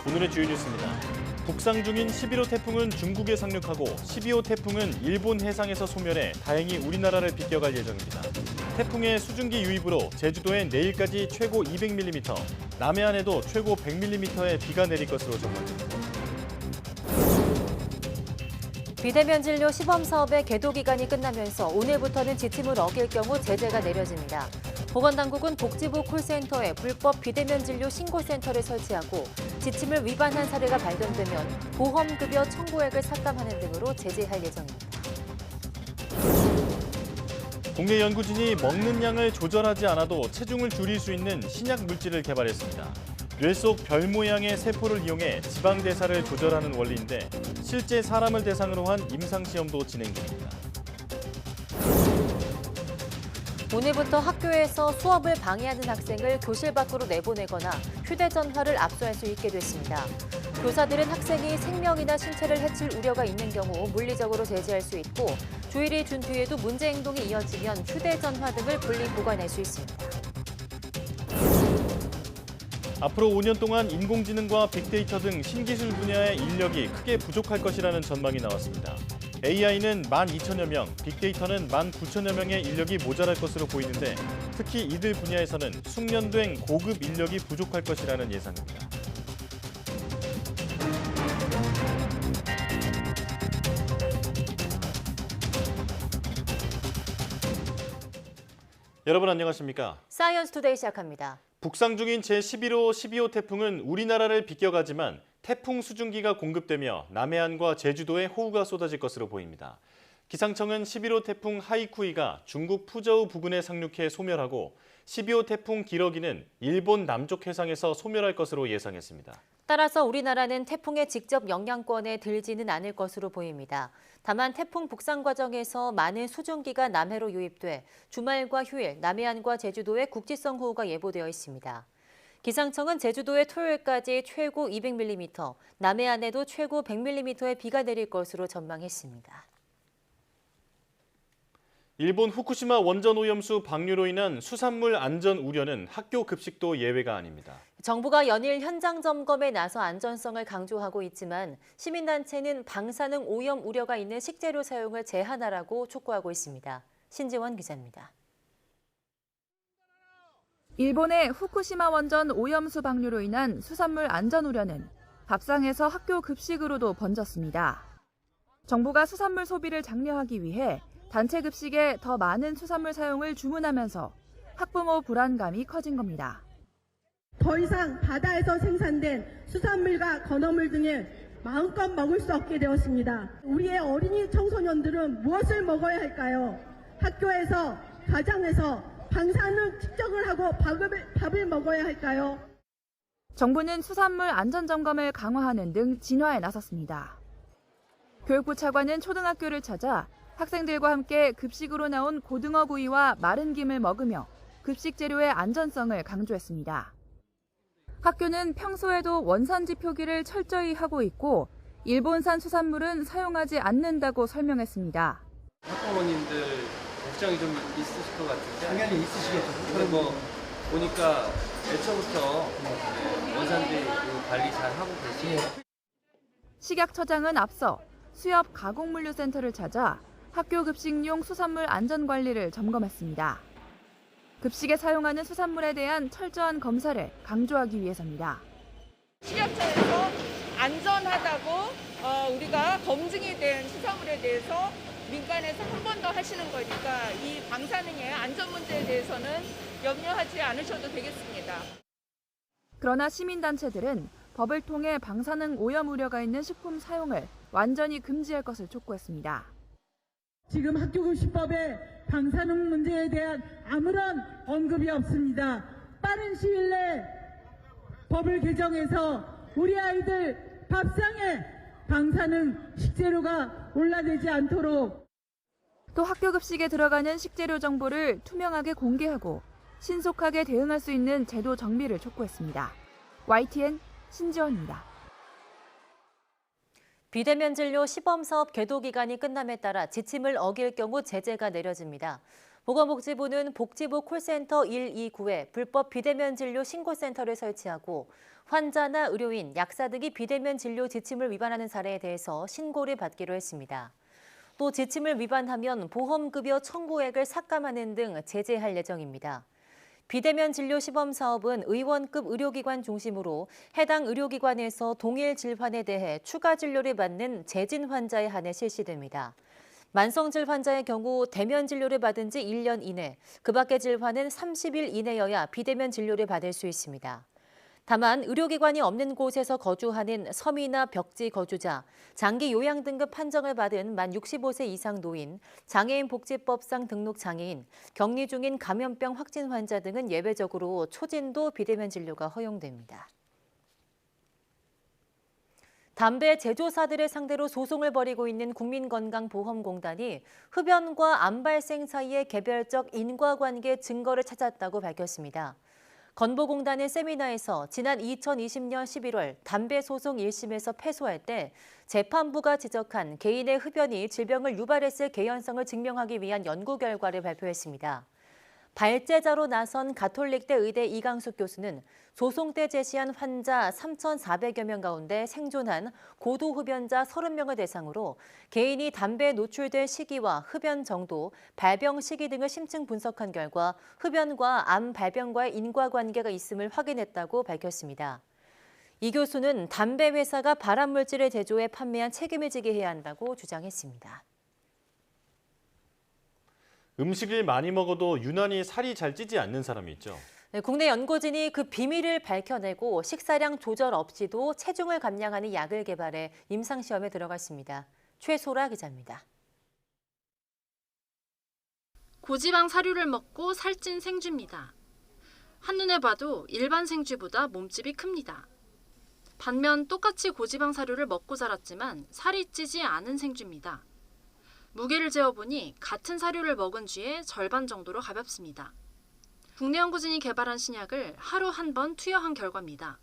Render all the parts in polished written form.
오늘의 주요 뉴스입니다. 북상 중인 11호 태풍은 중국에 상륙하고 12호 태풍은 일본 해상에서 소멸해 다행히 우리나라를 비껴갈 예정입니다. 태풍의 수증기 유입으로 제주도엔 내일까지 최고 200mm, 남해안에도 최고 100mm의 비가 내릴 것으로 전망됩니다. 비대면 진료 시범 사업의 계도 기간이 끝나면서 오늘부터는 지침을 어길 경우 제재가 내려집니다. 보건당국은 복지부 콜센터에 불법 비대면 진료 신고센터를 설치하고 지침을 위반한 사례가 발견되면 보험급여 청구액을 삭감하는 등으로 제재할 예정입니다. 국내 연구진이 먹는 양을 조절하지 않아도 체중을 줄일 수 있는 신약 물질을 개발했습니다. 뇌 속 별 모양의 세포를 이용해 지방 대사를 조절하는 원리인데 실제 사람을 대상으로 한 임상시험도 진행 중입니다. 오늘부터 학교에서 수업을 방해하는 학생을 교실 밖으로 내보내거나 휴대전화를 압수할 수 있게 됐습니다. 교사들은 학생이 생명이나 신체를 해칠 우려가 있는 경우 물리적으로 제재할 수 있고 주의를 준 뒤에도 문제 행동이 이어지면 휴대전화 등을 분리 보관할 수 있습니다. 앞으로 5년 동안 인공지능과 빅데이터 등 신기술 분야의 인력이 크게 부족할 것이라는 전망이 나왔습니다. AI는 12,000여 명, 빅데이터는 19,000여 명의 인력이 모자랄 것으로 보이는데 특히 이들 분야에서는 숙련된 고급 인력이 부족할 것이라는 예상입니다. 여러분 안녕하십니까? 사이언스 투데이 시작합니다. 북상 중인 제11호, 12호 태풍은 우리나라를 비껴가지만 태풍 수증기가 공급되며 남해안과 제주도에 호우가 쏟아질 것으로 보입니다. 기상청은 11호 태풍 하이쿠이가 중국 푸저우 부근에 상륙해 소멸하고 12호 태풍 기러기는 일본 남쪽 해상에서 소멸할 것으로 예상했습니다. 따라서 우리나라는 태풍의 직접 영향권에 들지는 않을 것으로 보입니다. 다만 태풍 북상 과정에서 많은 수증기가 남해로 유입돼 주말과 휴일 남해안과 제주도에 국지성 호우가 예보되어 있습니다. 기상청은 제주도에 토요일까지 최고 200mm, 남해안에도 최고 100mm의 비가 내릴 것으로 전망했습니다. 일본 후쿠시마 원전 오염수 방류로 인한 수산물 안전 우려는 학교 급식도 예외가 아닙니다. 정부가 연일 현장 점검에 나서 안전성을 강조하고 있지만 시민단체는 방사능 오염 우려가 있는 식재료 사용을 제한하라고 촉구하고 있습니다. 신지원 기자입니다. 일본의 후쿠시마 원전 오염수 방류로 인한 수산물 안전 우려는 밥상에서 학교 급식으로도 번졌습니다. 정부가 수산물 소비를 장려하기 위해 단체 급식에 더 많은 수산물 사용을 주문하면서 학부모 불안감이 커진 겁니다. 더 이상 바다에서 생산된 수산물과 건어물 등을 마음껏 먹을 수 없게 되었습니다. 우리의 어린이 청소년들은 무엇을 먹어야 할까요? 학교에서, 가정에서 방사능 측정을 하고 밥을 먹어야 할까요? 정부는 수산물 안전점검을 강화하는 등 진화에 나섰습니다. 교육부 차관은 초등학교를 찾아 학생들과 함께 급식으로 나온 고등어 구이와 마른 김을 먹으며 급식 재료의 안전성을 강조했습니다. 학교는 평소에도 원산지 표기를 철저히 하고 있고 일본산 수산물은 사용하지 않는다고 설명했습니다. 학부모님들 걱정이 좀 있으실 것 같은데 당연히 있으시겠죠. 근데 뭐 보니까 애초부터 원산지 관리 잘 하고 계시네요. 식약처장은 앞서 수협 가공물류센터를 찾아 학교 급식용 수산물 안전 관리를 점검했습니다. 급식에 사용하는 수산물에 대한 철저한 검사를 강조하기 위해서입니다. 식약처에서 안전하다고 우리가 검증이 된 수산물에 대해서 민간에서 한 번 더 하시는 거니까 이 방사능의 안전 문제에 대해서는 염려하지 않으셔도 되겠습니다. 그러나 시민단체들은 법을 통해 방사능 오염 우려가 있는 식품 사용을 완전히 금지할 것을 촉구했습니다. 지금 학교급식법에 방사능 문제에 대한 아무런 언급이 없습니다. 빠른 시일 내 법을 개정해서 우리 아이들 밥상에 방사능 식재료가 올라되지 않도록 또 학교 급식에 들어가는 식재료 정보를 투명하게 공개하고 신속하게 대응할 수 있는 제도 정비를 촉구했습니다. YTN 신지원입니다. 비대면 진료 시범 사업 계도 기간이 끝남에 따라 지침을 어길 경우 제재가 내려집니다. 보건복지부는 복지부 콜센터 129에 불법 비대면 진료 신고센터를 설치하고 환자나 의료인, 약사 등이 비대면 진료 지침을 위반하는 사례에 대해서 신고를 받기로 했습니다. 또 지침을 위반하면 보험급여 청구액을 삭감하는 등 제재할 예정입니다. 비대면 진료 시범 사업은 의원급 의료기관 중심으로 해당 의료기관에서 동일 질환에 대해 추가 진료를 받는 재진 환자에 한해 실시됩니다. 만성질 환자의 경우 대면 진료를 받은 지 1년 이내, 그 밖의 질환은 30일 이내여야 비대면 진료를 받을 수 있습니다. 다만 의료기관이 없는 곳에서 거주하는 섬이나 벽지 거주자, 장기 요양 등급 판정을 받은 만 65세 이상 노인, 장애인 복지법상 등록 장애인, 격리 중인 감염병 확진 환자 등은 예외적으로 초진도 비대면 진료가 허용됩니다. 담배 제조사들을 상대로 소송을 벌이고 있는 국민건강보험공단이 흡연과 암 발생 사이의 개별적 인과관계 증거를 찾았다고 밝혔습니다. 건보공단은 세미나에서 지난 2020년 11월 담배 소송 1심에서 패소할 때 재판부가 지적한 개인의 흡연이 질병을 유발했을 개연성을 증명하기 위한 연구 결과를 발표했습니다. 발제자로 나선 가톨릭대 의대 이강숙 교수는 소송 때 제시한 환자 3,400여 명 가운데 생존한 고도 흡연자 30명을 대상으로 개인이 담배에 노출될 시기와 흡연 정도, 발병 시기 등을 심층 분석한 결과 흡연과 암 발병과의 인과관계가 있음을 확인했다고 밝혔습니다. 이 교수는 담배 회사가 발암물질을 제조해 판매한 책임을 지게 해야 한다고 주장했습니다. 음식을 많이 먹어도 유난히 살이 잘 찌지 않는 사람이 있죠. 네, 국내 연구진이 그 비밀을 밝혀내고 식사량 조절 없이도 체중을 감량하는 약을 개발해 임상시험에 들어갔습니다. 최소라 기자입니다. 고지방 사료를 먹고 살찐 생쥐입니다. 한눈에 봐도 일반 생쥐보다 몸집이 큽니다. 반면 똑같이 고지방 사료를 먹고 자랐지만 살이 찌지 않은 생쥐입니다. 무게를 재어보니 같은 사료를 먹은 쥐의 절반 정도로 가볍습니다. 국내 연구진이 개발한 신약을 하루 한 번 투여한 결과입니다.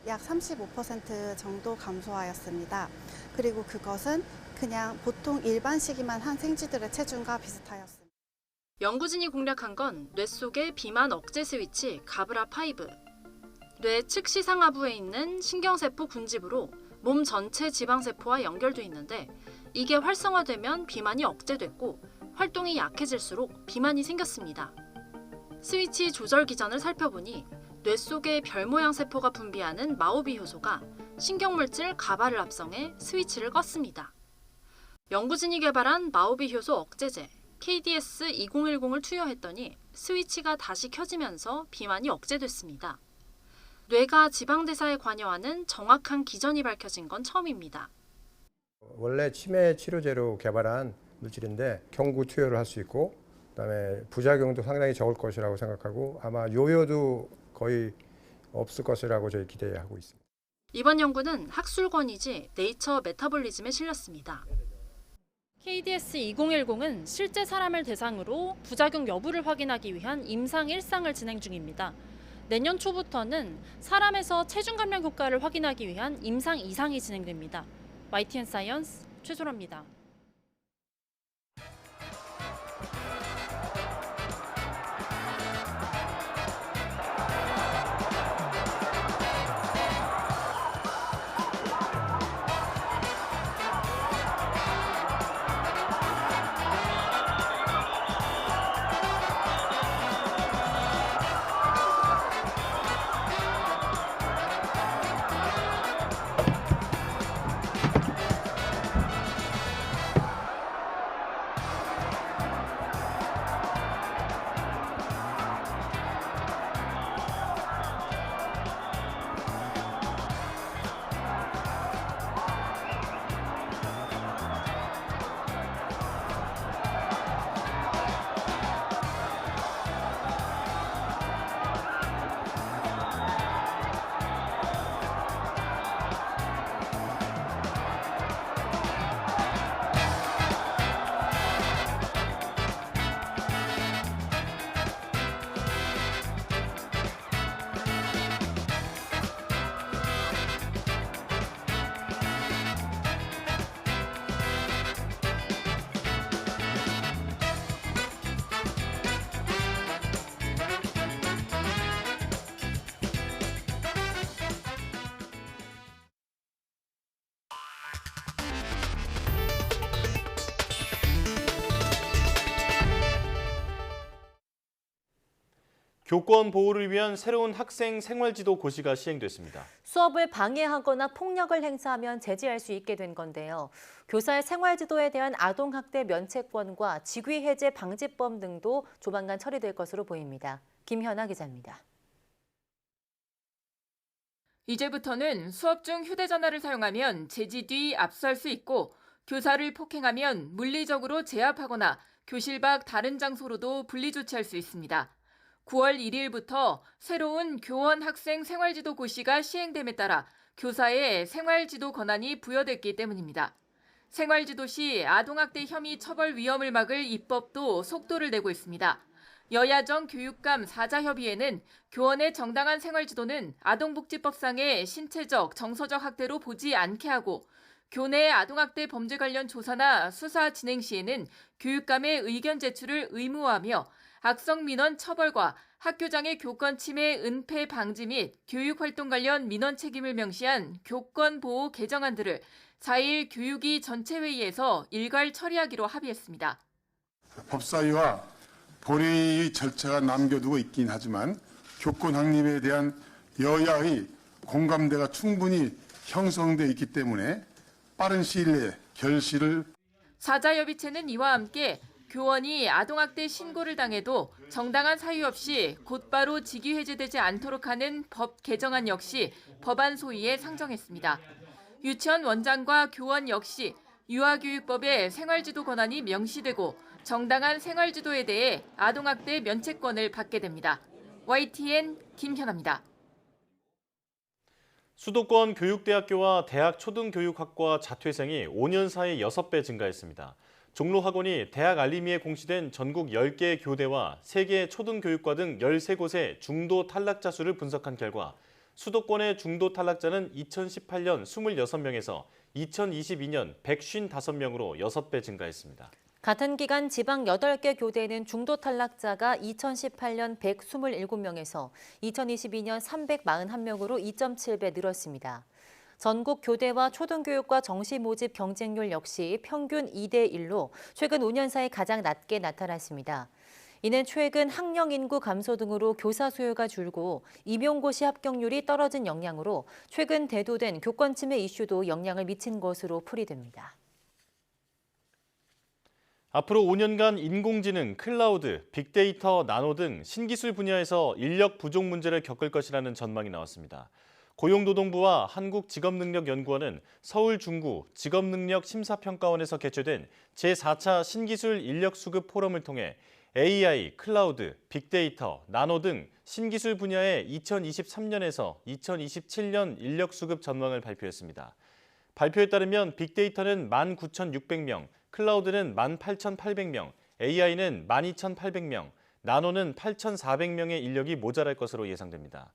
약 35% 정도 감소하였습니다. 그리고 그것은 그냥 보통 일반식이만 한 생쥐들의 체중과 비슷하였습니다. 연구진이 공략한 건 뇌 속의 비만 억제 스위치 가브라5. 뇌 측시 상하부에 있는 신경세포 군집으로 몸 전체 지방세포와 연결돼 있는데 이게 활성화되면 비만이 억제됐고 활동이 약해질수록 비만이 생겼습니다. 스위치 조절 기전을 살펴보니 뇌 속의 별 모양 세포가 분비하는 마오비 효소가 신경물질 가바를 합성해 스위치를 껐습니다. 연구진이 개발한 마오비 효소 억제제 KDS-2010을 투여했더니 스위치가 다시 켜지면서 비만이 억제됐습니다. 뇌가 지방대사에 관여하는 정확한 기전이 밝혀진 건 처음입니다. 원래 치매 치료제로 개발한 물질인데 경구 투여를 할 수 있고 그다음에 부작용도 상당히 적을 것이라고 생각하고 아마 요요도 거의 없을 것이라고 저희 기대하고 있습니다. 이번 연구는 학술권이지 네이처 메타볼리즘에 실렸습니다. KDS-2010은 실제 사람을 대상으로 부작용 여부를 확인하기 위한 임상 1상을 진행 중입니다. 내년 초부터는 사람에서 체중 감량 효과를 확인하기 위한 임상 2상이 진행됩니다. YTN 사이언스 최소라입니다. 교권 보호를 위한 새로운 학생 생활지도 고시가 시행됐습니다. 수업을 방해하거나 폭력을 행사하면 제지할 수 있게 된 건데요. 교사의 생활지도에 대한 아동학대 면책권과 직위해제 방지법 등도 조만간 처리될 것으로 보입니다. 김현아 기자입니다. 이제부터는 수업 중 휴대전화를 사용하면 제지 뒤 압수할 수 있고 교사를 폭행하면 물리적으로 제압하거나 교실 밖 다른 장소로도 분리 조치할 수 있습니다. 9월 1일부터 새로운 교원 학생 생활지도 고시가 시행됨에 따라 교사의 생활지도 권한이 부여됐기 때문입니다. 생활지도 시 아동학대 혐의 처벌 위험을 막을 입법도 속도를 내고 있습니다. 여야정 교육감 사자협의회는 교원의 정당한 생활지도는 아동복지법상의 신체적, 정서적 학대로 보지 않게 하고 교내 아동학대 범죄 관련 조사나 수사 진행 시에는 교육감의 의견 제출을 의무화하며 악성 민원 처벌과 학교장의 교권 침해 은폐 방지 및 교육활동 관련 민원 책임을 명시한 교권 보호 개정안들을 4일 교육위 전체회의에서 일괄 처리하기로 합의했습니다. 법사위와 본회의 절차가 남겨두고 있긴 하지만 교권 확립에 대한 여야의 공감대가 충분히 형성돼 있기 때문에 빠른 시일 내에 결실을. 사자협의체는 이와 함께 교원이 아동학대 신고를 당해도 정당한 사유 없이 곧바로 직위 해제되지 않도록 하는 법 개정안 역시 법안 소위에 상정했습니다. 유치원 원장과 교원 역시 유아교육법에 생활지도 권한이 명시되고 정당한 생활지도에 대해 아동학대 면책권을 받게 됩니다. YTN 김현아입니다. 수도권 교육대학교와 대학 초등교육학과 자퇴생이 5년 사이 6배 증가했습니다. 종로학원이 대학 알림이에 공시된 전국 10개 교대와 3개 초등교육과 등 13곳의 중도 탈락자 수를 분석한 결과 수도권의 중도 탈락자는 2018년 26명에서 2022년 155명으로 6배 증가했습니다. 같은 기간 지방 8개 교대는 중도 탈락자가 2018년 127명에서 2022년 341명으로 2.7배 늘었습니다. 전국 교대와 초등교육과 정시 모집 경쟁률 역시 평균 2대 1로 최근 5년 사이 가장 낮게 나타났습니다. 이는 최근 학령 인구 감소 등으로 교사 수요가 줄고 임용고시 합격률이 떨어진 영향으로 최근 대두된 교권 침해 이슈도 영향을 미친 것으로 풀이됩니다. 앞으로 5년간 인공지능, 클라우드, 빅데이터, 나노 등 신기술 분야에서 인력 부족 문제를 겪을 것이라는 전망이 나왔습니다. 고용노동부와 한국직업능력연구원은 서울중구 직업능력심사평가원에서 개최된 제4차 신기술 인력수급 포럼을 통해 AI, 클라우드, 빅데이터, 나노 등 신기술 분야의 2023년에서 2027년 인력수급 전망을 발표했습니다. 발표에 따르면 빅데이터는 19,600명, 클라우드는 18,800명, AI는 12,800명, 나노는 8,400명의 인력이 모자랄 것으로 예상됩니다.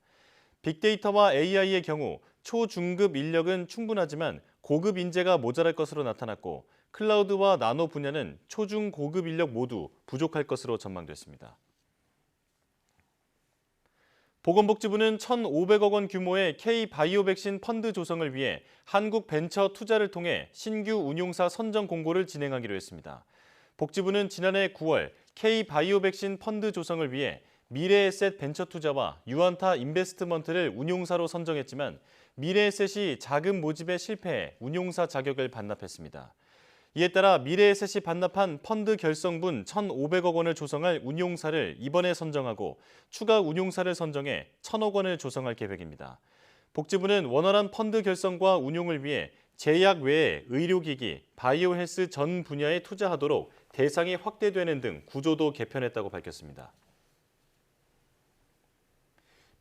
빅데이터와 AI의 경우 초중급 인력은 충분하지만 고급 인재가 모자랄 것으로 나타났고 클라우드와 나노 분야는 초중 고급 인력 모두 부족할 것으로 전망됐습니다. 보건복지부는 1,500억 원 규모의 K-바이오 백신 펀드 조성을 위해 한국벤처투자를 통해 신규 운용사 선정 공고를 진행하기로 했습니다. 복지부는 지난해 9월 K-바이오 백신 펀드 조성을 위해 미래에셋 벤처투자와 유안타 인베스트먼트를 운용사로 선정했지만 미래에셋이 자금 모집에 실패해 운용사 자격을 반납했습니다. 이에 따라 미래에셋이 반납한 펀드 결성분 1,500억 원을 조성할 운용사를 이번에 선정하고 추가 운용사를 선정해 1,000억 원을 조성할 계획입니다. 복지부는 원활한 펀드 결성과 운용을 위해 제약 외에 의료기기, 바이오 헬스 전 분야에 투자하도록 대상이 확대되는 등 구조도 개편했다고 밝혔습니다.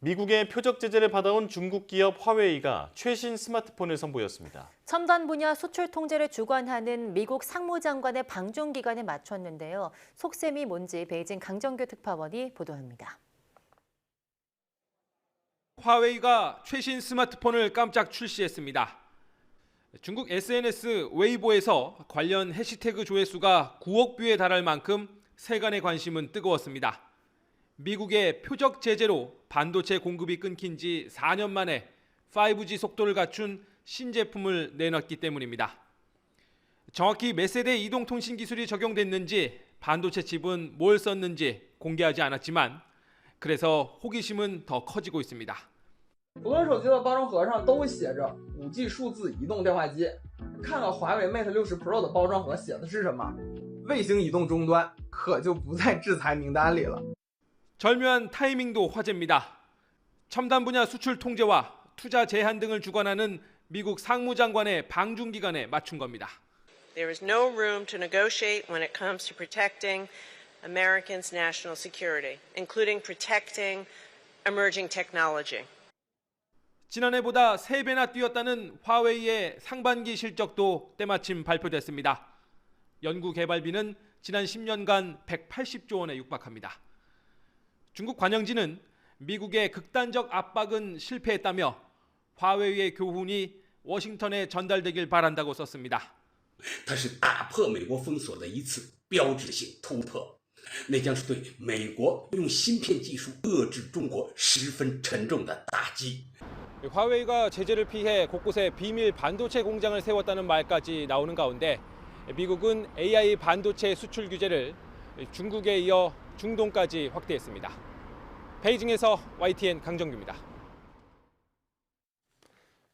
미국의 표적 제재를 받아온 중국 기업 화웨이가 최신 스마트폰을 선보였습니다. 첨단 분야 수출 통제를 주관하는 미국 상무장관의 방중 기간에 맞췄는데요. 속셈이 뭔지 베이징 강정규 특파원이 보도합니다. 화웨이가 최신 스마트폰을 깜짝 출시했습니다. 중국 SNS 웨이보에서 관련 해시태그 조회수가 9억 뷰에 달할 만큼 세간의 관심은 뜨거웠습니다. 미국의 표적 제재로 반도체 공급이 끊긴 지 4년 만에 5G 속도를 갖춘 신제품을 내놨기 때문입니다. 정확히 몇 세대 이동통신 기술이 적용됐는지 반도체 칩은 뭘 썼는지 공개하지 않았지만 그래서 호기심은 더 커지고 있습니다. 很多手机的包装盒上都写着 5G 数字移动电话机，看看华为 Mate 60 Pro 的包装盒写的是什么？卫星移动终端可就不在制裁名单里了。 절묘한 타이밍도 화제입니다. 첨단 분야 수출 통제와 투자 제한 등을 주관하는 미국 상무장관의 방중 기간에 맞춘 겁니다. There is no room to negotiate when it comes to protecting Americans' national security, including protecting emerging technology. 지난해보다 3배나 뛰었다는 화웨이의 상반기 실적도 때마침 발표됐습니다. 연구개발비는 지난 10년간 180조 원에 육박합니다. 중국 관영지는 미국의 극단적 압박은 실패했다며 화웨이의 교훈이 워싱턴에 전달되길 바란다고 썼습니다. 它是打破美国封锁的一次标志性突破，那将是对美国用芯片技术遏制中国十分沉重的打击。 화웨이가 제재를 피해 곳곳에 비밀 반도체 공장을 세웠다는 말까지 나오는 가운데 미국은 AI 반도체 수출 규제를 중국에 이어 중동까지 확대했습니다. 베이징에서 YTN 강정규입니다.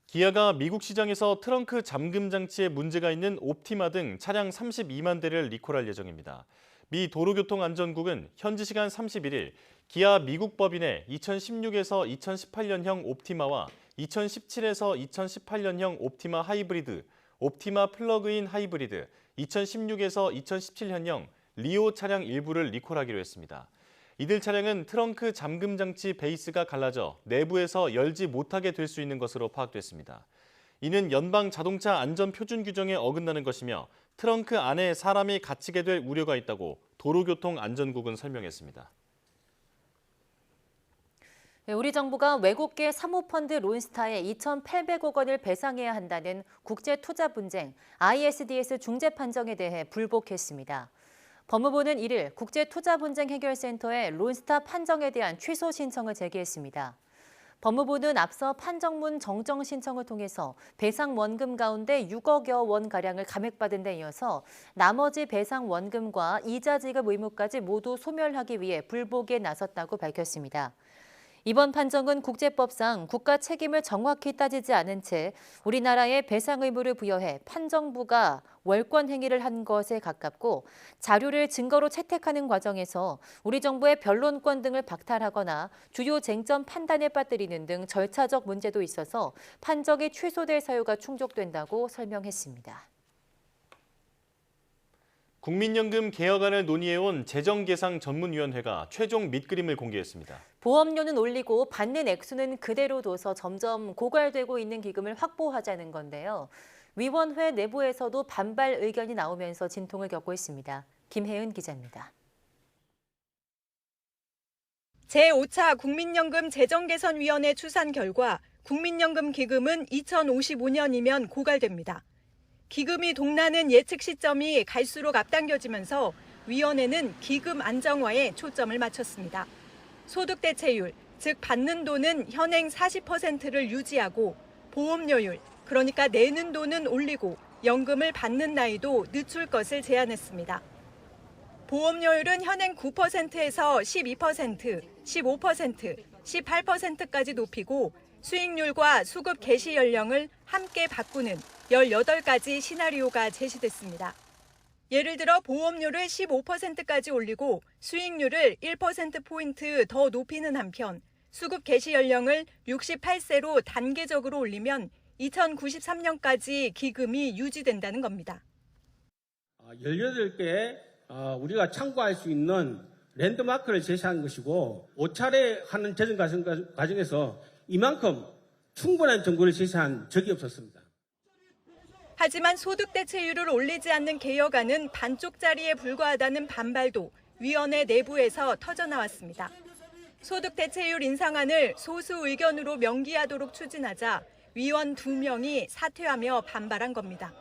기아가 미국 시장에서 트렁크 잠금 장치에 문제가 있는 옵티마 등 차량 32만 대를 리콜할 예정입니다. 미 도로교통안전국은 현지 시간 31일 기아 미국 법인의 2016에서 2018년형 옵티마와 2017에서 2018년형 옵티마 하이브리드, 옵티마 플러그인 하이브리드, 2016에서 2017년형 리오 차량 일부를 리콜하기로 했습니다. 이들 차량은 트렁크 잠금 장치 베이스가 갈라져 내부에서 열지 못하게 될 수 있는 것으로 파악됐습니다. 이는 연방 자동차 안전 표준 규정에 어긋나는 것이며 트렁크 안에 사람이 갇히게 될 우려가 있다고 도로교통안전국은 설명했습니다. 우리 정부가 외국계 사모펀드 론스타에 2,800억 원을 배상해야 한다는 국제투자 분쟁 ISDS 중재 판정에 대해 불복했습니다. 법무부는 1일 국제투자분쟁해결센터에 론스타 판정에 대한 취소 신청을 제기했습니다. 법무부는 앞서 판정문 정정 신청을 통해서 배상 원금 가운데 6억여 원가량을 감액받은 데 이어서 나머지 배상 원금과 이자 지급 의무까지 모두 소멸하기 위해 불복에 나섰다고 밝혔습니다. 이번 판정은 국제법상 국가 책임을 정확히 따지지 않은 채 우리나라에 배상 의무를 부여해 판정부가 월권 행위를 한 것에 가깝고 자료를 증거로 채택하는 과정에서 우리 정부의 변론권 등을 박탈하거나 주요 쟁점 판단에 빠뜨리는 등 절차적 문제도 있어서 판정이 취소될 사유가 충족된다고 설명했습니다. 국민연금 개혁안을 논의해온 재정계상전문위원회가 최종 밑그림을 공개했습니다. 보험료는 올리고 받는 액수는 그대로 둬서 점점 고갈되고 있는 기금을 확보하자는 건데요. 위원회 내부에서도 반발 의견이 나오면서 진통을 겪고 있습니다. 김혜은 기자입니다. 제5차 국민연금 재정개선위원회 추산 결과 국민연금 기금은 2055년이면 고갈됩니다. 기금이 동나는 예측 시점이 갈수록 앞당겨지면서 위원회는 기금 안정화에 초점을 맞췄습니다. 소득 대체율, 즉 받는 돈은 현행 40%를 유지하고 보험료율, 그러니까 내는 돈은 올리고 연금을 받는 나이도 늦출 것을 제안했습니다. 보험료율은 현행 9%에서 12%, 15%, 18%까지 높이고 수익률과 수급 개시 연령을 함께 바꾸는 18가지 시나리오가 제시됐습니다. 예를 들어 보험료를 15%까지 올리고 수익률을 1%포인트 더 높이는 한편 수급 개시 연령을 68세로 단계적으로 올리면 2093년까지 기금이 유지된다는 겁니다. 18개 우리가 참고할 수 있는 랜드마크를 제시한 것이고 5차례 하는 재정 과정에서 이만큼 충분한 정보를 제시한 적이 없었습니다. 하지만 소득 대체율을 올리지 않는 개혁안은 반쪽짜리에 불과하다는 반발도 위원회 내부에서 터져나왔습니다. 소득 대체율 인상안을 소수 의견으로 명기하도록 추진하자 위원 2명이 사퇴하며 반발한 겁니다.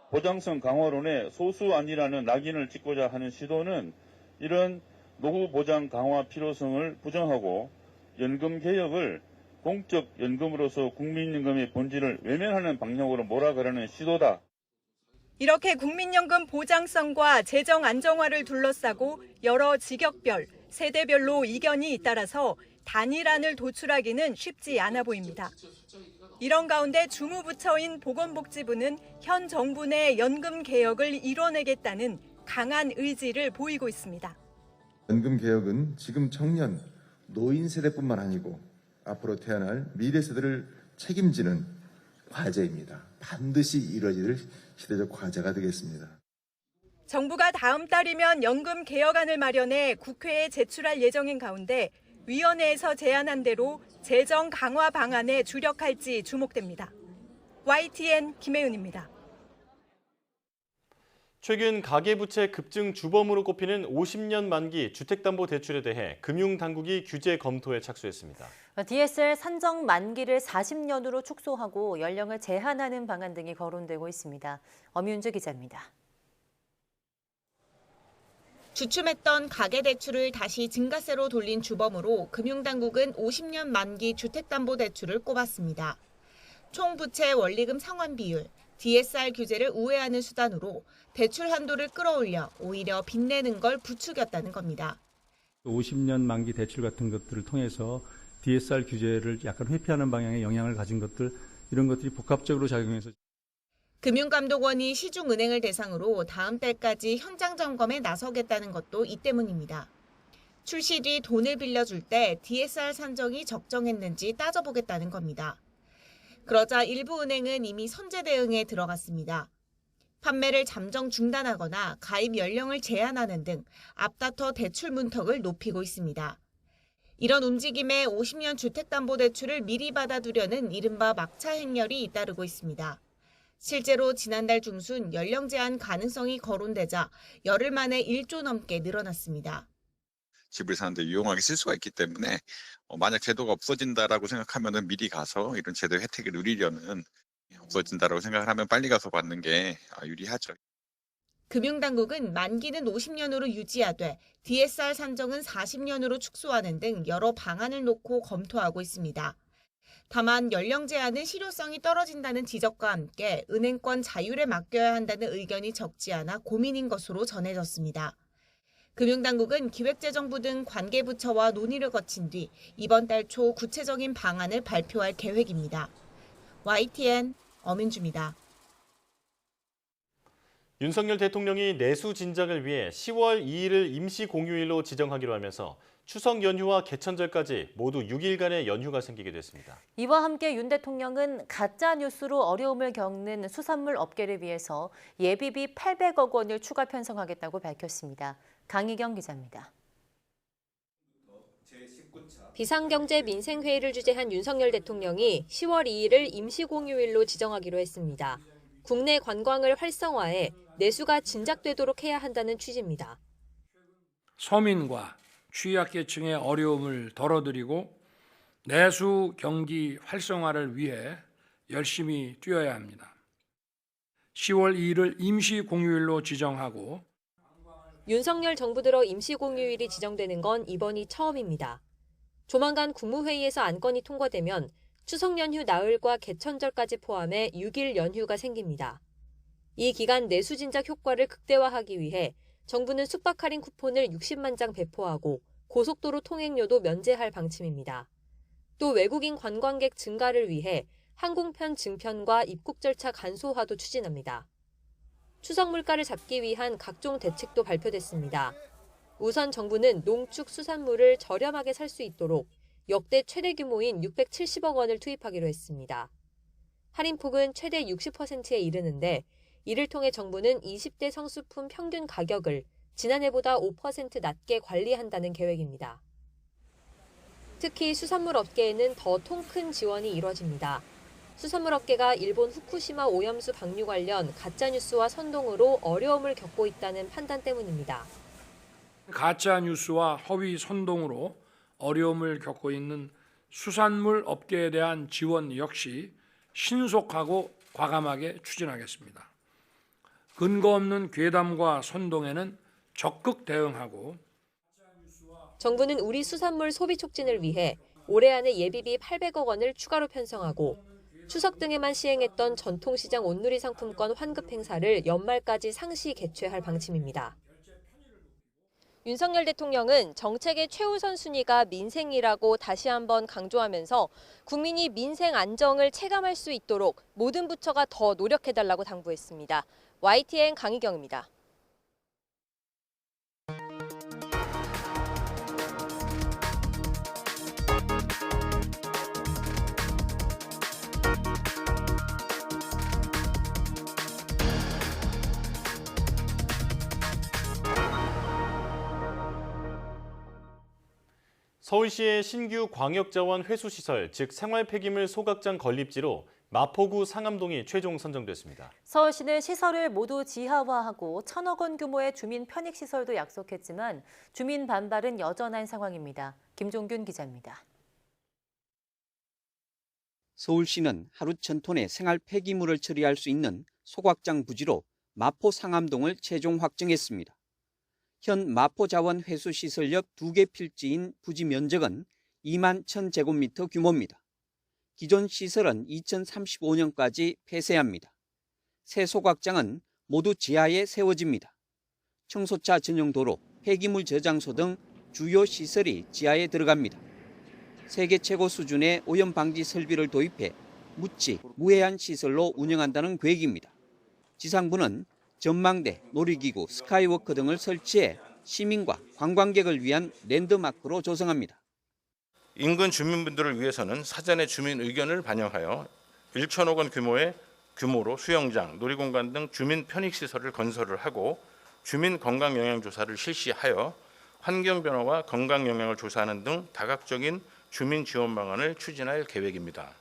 보장성 강화론에 소수안이라는 낙인을 찍고자 하는 시도는 이런 노후 보장 강화 필요성을 부정하고 연금 개혁을 공적 연금으로서 국민연금의 본질을 외면하는 방향으로 몰아가려는 시도다. 이렇게 국민연금 보장성과 재정 안정화를 둘러싸고 여러 직역별, 세대별로 이견이 잇따라서 단일안을 도출하기는 쉽지 않아 보입니다. 이런 가운데 주무부처인 보건복지부는 현 정부 내 연금 개혁을 이뤄내겠다는 강한 의지를 보이고 있습니다. 연금 개혁은 지금 청년, 노인 세대뿐만 아니고 앞으로 태어날 미래 세대를 책임지는 과제입니다. 반드시 이루어질 시대적 과제가 되겠습니다. 정부가 다음 달이면 연금 개혁안을 마련해 국회에 제출할 예정인 가운데 위원회에서 제안한 대로 재정 강화 방안에 주력할지 주목됩니다. YTN 김혜윤입니다. 최근 가계부채 급증 주범으로 꼽히는 50년 만기 주택담보대출에 대해 금융당국이 규제 검토에 착수했습니다. DSR 산정 만기를 40년으로 축소하고 연령을 제한하는 방안 등이 거론되고 있습니다. 엄윤주 기자입니다. 주춤했던 가계대출을 다시 증가세로 돌린 주범으로 금융당국은 50년 만기 주택담보대출을 꼽았습니다. 총 부채 원리금 상환 비율, DSR 규제를 우회하는 수단으로 대출 한도를 끌어올려 오히려 빚내는 걸 부추겼다는 겁니다. 50년 만기 대출 같은 것들을 통해서 DSR 규제를 약간 회피하는 방향의 영향을 가진 것들, 이런 것들이 복합적으로 작용해서 금융감독원이 시중은행을 대상으로 다음 달까지 현장 점검에 나서겠다는 것도 이 때문입니다. 출시 뒤 돈을 빌려줄 때 DSR 산정이 적정했는지 따져보겠다는 겁니다. 그러자 일부 은행은 이미 선제 대응에 들어갔습니다. 판매를 잠정 중단하거나 가입 연령을 제한하는 등 앞다퉈 대출 문턱을 높이고 있습니다. 이런 움직임에 50년 주택담보대출을 미리 받아두려는 이른바 막차 행렬이 잇따르고 있습니다. 실제로 지난달 중순 연령 제한 가능성이 거론되자 열흘 만에 1조 넘게 늘어났습니다. 집을 사는데 유용하게 쓸 수가 있기 때문에 만약 제도가 없어진다라고 생각하면 미리 가서 이런 제도 혜택을 누리려는, 없어진다라고 생각을 하면 빨리 가서 받는 게 유리하죠. 금융당국은 만기는 50년으로 유지하되 DSR 산정은 40년으로 축소하는 등 여러 방안을 놓고 검토하고 있습니다. 다만 연령 제한은 실효성이 떨어진다는 지적과 함께 은행권 자율에 맡겨야 한다는 의견이 적지 않아 고민인 것으로 전해졌습니다. 금융당국은 기획재정부 등 관계부처와 논의를 거친 뒤 이번 달 초 구체적인 방안을 발표할 계획입니다. YTN 엄윤주입니다. 윤석열 대통령이 내수 진작을 위해 10월 2일을 임시 공휴일로 지정하기로 하면서 추석 연휴와 개천절까지 모두 6일간의 연휴가 생기게 됐습니다. 이와 함께 윤 대통령은 가짜 뉴스로 어려움을 겪는 수산물 업계를 위해서 예비비 800억 원을 추가 편성하겠다고 밝혔습니다. 강희경 기자입니다. 비상경제 민생회의를 주재한 윤석열 대통령이 10월 2일을 임시공휴일로 지정하기로 했습니다. 국내 관광을 활성화해 내수가 진작되도록 해야 한다는 취지입니다. 서민과 취약계층의 어려움을 덜어드리고 내수 경기 활성화를 위해 열심히 뛰어야 합니다. 10월 2일을 임시공휴일로 지정하고 윤석열 정부 들어 임시공휴일이 지정되는 건 이번이 처음입니다. 조만간 국무회의에서 안건이 통과되면 추석 연휴 나흘과 개천절까지 포함해 6일 연휴가 생깁니다. 이 기간 내수 진작 효과를 극대화하기 위해 정부는 숙박 할인 쿠폰을 60만 장 배포하고 고속도로 통행료도 면제할 방침입니다. 또 외국인 관광객 증가를 위해 항공편 증편과 입국 절차 간소화도 추진합니다. 추석 물가를 잡기 위한 각종 대책도 발표됐습니다. 우선 정부는 농축 수산물을 저렴하게 살 수 있도록 역대 최대 규모인 670억 원을 투입하기로 했습니다. 할인폭은 최대 60%에 이르는데 이를 통해 정부는 20대 성수품 평균 가격을 지난해보다 5% 낮게 관리한다는 계획입니다. 특히 수산물 업계에는 더 통 큰 지원이 이뤄집니다. 수산물 업계가 일본 후쿠시마 오염수 방류 관련 가짜뉴스와 선동으로 어려움을 겪고 있다는 판단 때문입니다. 가짜 뉴스와 허위 선동으로 어려움을 겪고 있는 수산물 업계에 대한 지원 역시 신속하고 과감하게 추진하겠습니다. 근거 없는 괴담과 선동에는 적극 대응하고 정부는 우리 수산물 소비 촉진을 위해 올해 안에 예비비 800억 원을 추가로 편성하고 추석 등에만 시행했던 전통시장 온누리 상품권 환급 행사를 연말까지 상시 개최할 방침입니다. 윤석열 대통령은 정책의 최우선 순위가 민생이라고 다시 한번 강조하면서 국민이 민생 안정을 체감할 수 있도록 모든 부처가 더 노력해달라고 당부했습니다. YTN 강희경입니다. 서울시의 신규 광역자원 회수시설, 즉 생활 폐기물 소각장 건립지로 마포구 상암동이 최종 선정됐습니다. 서울시는 시설을 모두 지하화하고 1,000억 원 규모의 주민 편익시설도 약속했지만 주민 반발은 여전한 상황입니다. 김종균 기자입니다. 서울시는 하루 1,000톤의 생활 폐기물을 처리할 수 있는 소각장 부지로 마포 상암동을 최종 확정했습니다. 현 마포자원 회수시설 옆 2개 필지인 부지 면적은 2만 1,000제곱미터 규모입니다. 기존 시설은 2035년까지 폐쇄합니다. 새 소각장은 모두 지하에 세워집니다. 청소차 전용 도로, 폐기물 저장소 등 주요 시설이 지하에 들어갑니다. 세계 최고 수준의 오염 방지 설비를 도입해 묻지, 무해한 시설로 운영한다는 계획입니다. 지상부는 전망대, 놀이기구, 스카이워크 등을 설치해 시민과 관광객을 위한 랜드마크로 조성합니다. 인근 주민분들을 위해서는 사전에 주민 의견을 반영하여 1,000억 원 규모로 수영장, 놀이공간 등 주민 편익시설을 건설을 하고 주민 건강 영향 조사를 실시하여 환경 변화와 건강 영향을 조사하는 등 다각적인 주민 지원 방안을 추진할 계획입니다.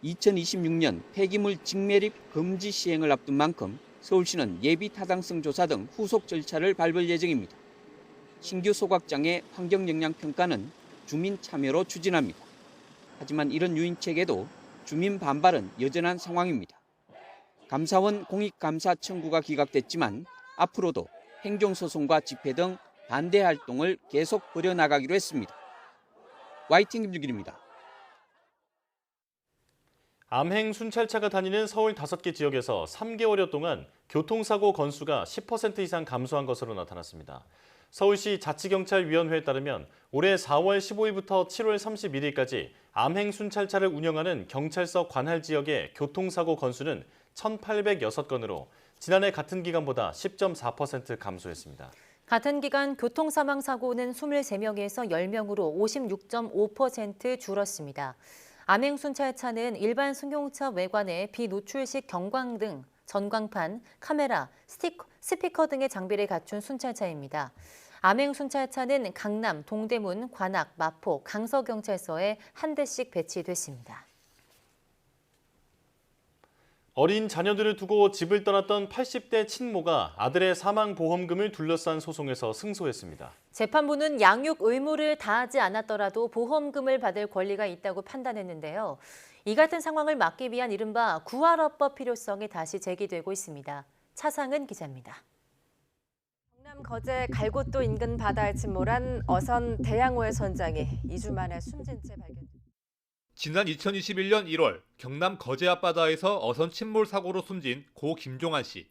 2026년 폐기물 직매립 금지 시행을 앞둔 만큼 서울시는 예비 타당성 조사 등 후속 절차를 밟을 예정입니다. 신규 소각장의 환경 영향 평가는 주민 참여로 추진합니다. 하지만 이런 유인책에도 주민 반발은 여전한 상황입니다. 감사원 공익감사 청구가 기각됐지만 앞으로도 행정소송과 집회 등 반대 활동을 계속 벌여나가기로 했습니다. YTN 김준길입니다. 암행 순찰차가 다니는 서울 5개 지역에서 3개월여 동안 교통사고 건수가 10% 이상 감소한 것으로 나타났습니다. 서울시 자치경찰위원회에 따르면 올해 4월 15일부터 7월 31일까지 암행 순찰차를 운영하는 경찰서 관할 지역의 교통사고 건수는 1,806건으로 지난해 같은 기간보다 10.4% 감소했습니다. 같은 기간 교통사망사고는 23명에서 10명으로 56.5% 줄었습니다. 암행순찰차는 일반 승용차 외관에 비노출식 경광등, 전광판, 카메라, 스피커 등의 장비를 갖춘 순찰차입니다. 암행순찰차는 강남, 동대문, 관악, 마포, 강서경찰서에 한 대씩 배치됐습니다. 어린 자녀들을 두고 집을 떠났던 80대 친모가 아들의 사망보험금을 둘러싼 소송에서 승소했습니다. 재판부는 양육 의무를 다하지 않았더라도 보험금을 받을 권리가 있다고 판단했는데요. 이 같은 상황을 막기 위한 이른바 구할업법 필요성이 다시 제기되고 있습니다. 차상은 기자입니다. 경남 거제 갈곶도 인근 바다에 침몰한 어선 대양호의 선장이 2주 만에 숨진 채 발견됐습니다. 지난 2021년 1월 경남 거제 앞바다에서 어선 침몰 사고로 숨진 고 김종환 씨.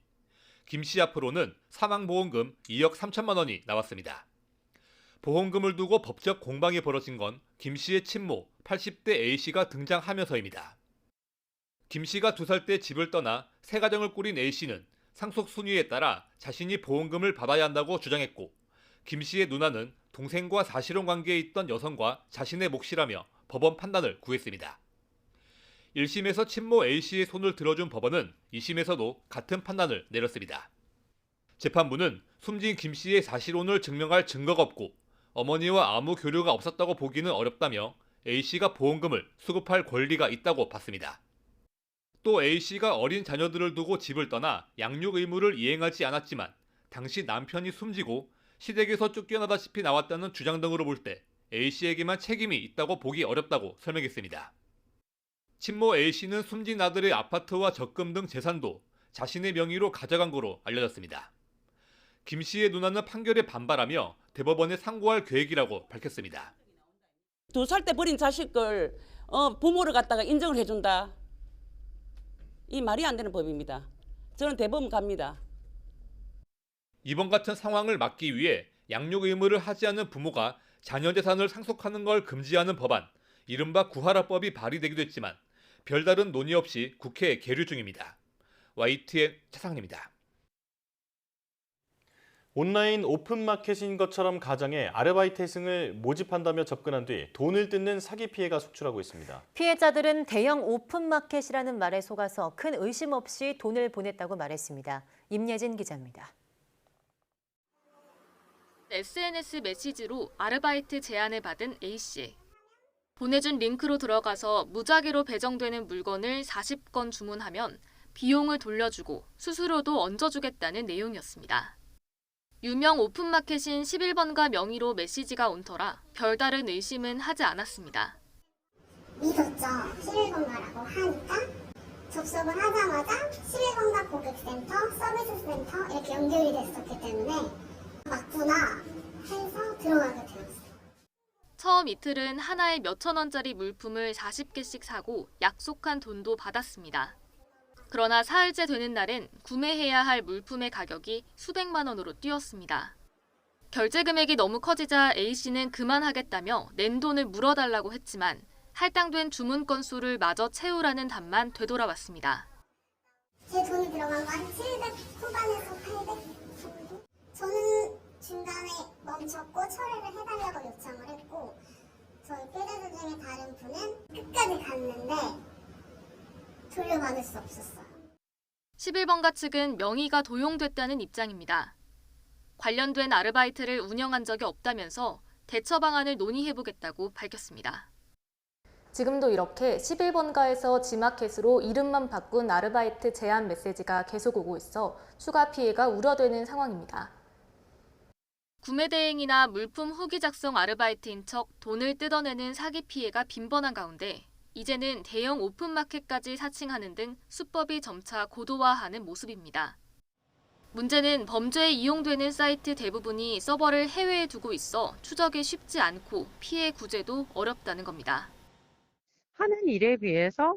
김 씨 앞으로는 사망보험금 2억 3천만 원이 나왔습니다. 보험금을 두고 법적 공방이 벌어진 건 김 씨의 친모 80대 A 씨가 등장하면서입니다. 김 씨가 2살 때 집을 떠나 새 가정을 꾸린 A 씨는 상속 순위에 따라 자신이 보험금을 받아야 한다고 주장했고, 김 씨의 누나는 동생과 사실혼 관계에 있던 여성과 자신의 몫이라며 법원 판단을 구했습니다. 1심에서 친모 A씨의 손을 들어준 법원은 2심에서도 같은 판단을 내렸습니다. 재판부는 숨진 김씨의 사실혼을 증명할 증거가 없고 어머니와 아무 교류가 없었다고 보기는 어렵다며 A씨가 보험금을 수급할 권리가 있다고 봤습니다. 또 A씨가 어린 자녀들을 두고 집을 떠나 양육 의무를 이행하지 않았지만 당시 남편이 숨지고 시댁에서 쫓겨나다시피 나왔다는 주장 등으로 볼 때 A씨에게만 책임이 있다고 보기 어렵다고 설명했습니다. 친모 A씨는 숨진 아들의 아파트와 적금 등 재산도 자신의 명의로 가져간 거로 알려졌습니다. 김 씨의 누나는 판결에 반발하며 대법원에 상고할 계획이라고 밝혔습니다. 2살 때 버린 자식을 부모를 갖다가 인정을 해준다. 이 말이 안 되는 법입니다. 저는 대법원 갑니다. 이번 같은 상황을 막기 위해 양육 의무를 하지 않는 부모가 자녀 재산을 상속하는 걸 금지하는 법안, 이른바 구하라법이 발의되기도 했지만 별다른 논의 없이 국회에 계류 중입니다. YTN 차상입니다. 온라인 오픈마켓인 것처럼 가정에 아르바이트생을 모집한다며 접근한 뒤 돈을 뜯는 사기 피해가 속출하고 있습니다. 피해자들은 대형 오픈마켓이라는 말에 속아서 큰 의심 없이 돈을 보냈다고 말했습니다. 임예진 기자입니다. SNS 메시지로 아르바이트 제안을 받은 A씨. 보내준 링크로 들어가서 무작위로 배정되는 물건을 40건 주문하면 비용을 돌려주고 수수료도 얹어주겠다는 내용이었습니다. 유명 오픈마켓인 11번가 명의로 메시지가 온 터라 별다른 의심은 하지 않았습니다. 믿었죠. 11번가라고 하니까 접속을 하자마자 11번가 고객센터, 서비스센터 이렇게 연결이 됐었기 때문에 맞구나 해서 들어가게 되었어요. 처음 이틀은 하나에 몇천 원짜리 물품을 40개씩 사고 약속한 돈도 받았습니다. 그러나 사흘째 되는 날엔 구매해야 할 물품의 가격이 수백만 원으로 뛰었습니다. 결제 금액이 너무 커지자 A씨는 그만하겠다며 낸 돈을 물어달라고 했지만 할당된 주문 건수를 마저 채우라는 답만 되돌아왔습니다. 제 돈이 들어간 거 한 700 후반에서 800 정도? 저는 중간에 멈췄고 처리를 해달라고 요청을 했고 저희 피해자들 중에 다른 분은 끝까지 갔는데 돌려받을 수 없었어요. 11번가 측은 명의가 도용됐다는 입장입니다. 관련된 아르바이트를 운영한 적이 없다면서 대처 방안을 논의해보겠다고 밝혔습니다. 지금도 이렇게 11번가에서 지마켓으로 이름만 바꾼 아르바이트 제안 메시지가 계속 오고 있어 추가 피해가 우려되는 상황입니다. 구매 대행이나 물품 후기 작성 아르바이트인 척 돈을 뜯어내는 사기 피해가 빈번한 가운데 이제는 대형 오픈마켓까지 사칭하는 등 수법이 점차 고도화하는 모습입니다. 문제는 범죄에 이용되는 사이트 대부분이 서버를 해외에 두고 있어 추적이 쉽지 않고 피해 구제도 어렵다는 겁니다. 하는 일에 비해서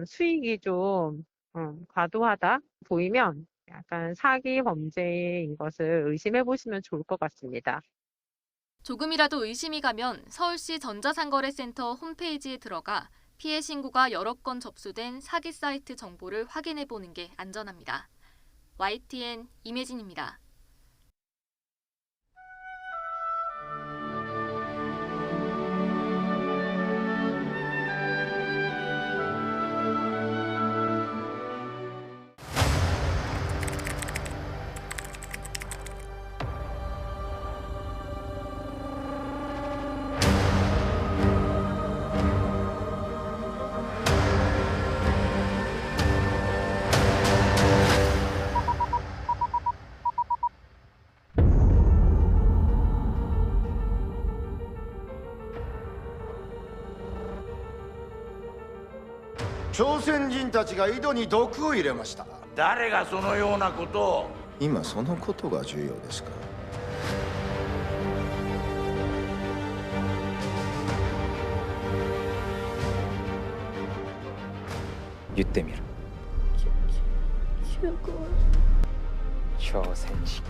수익이 좀 과도하다 보이면 약간 사기 범죄인 것을 의심해 보시면 좋을 것 같습니다. 조금이라도 의심이 가면 서울시 전자상거래센터 홈페이지에 들어가 피해 신고가 여러 건 접수된 사기 사이트 정보를 확인해 보는 게 안전합니다. YTN 임혜진입니다.朝鮮人たちが井戸に毒を入れました。誰がそのようなことを。今そのことが重要ですか。言ってみる。朝鮮人。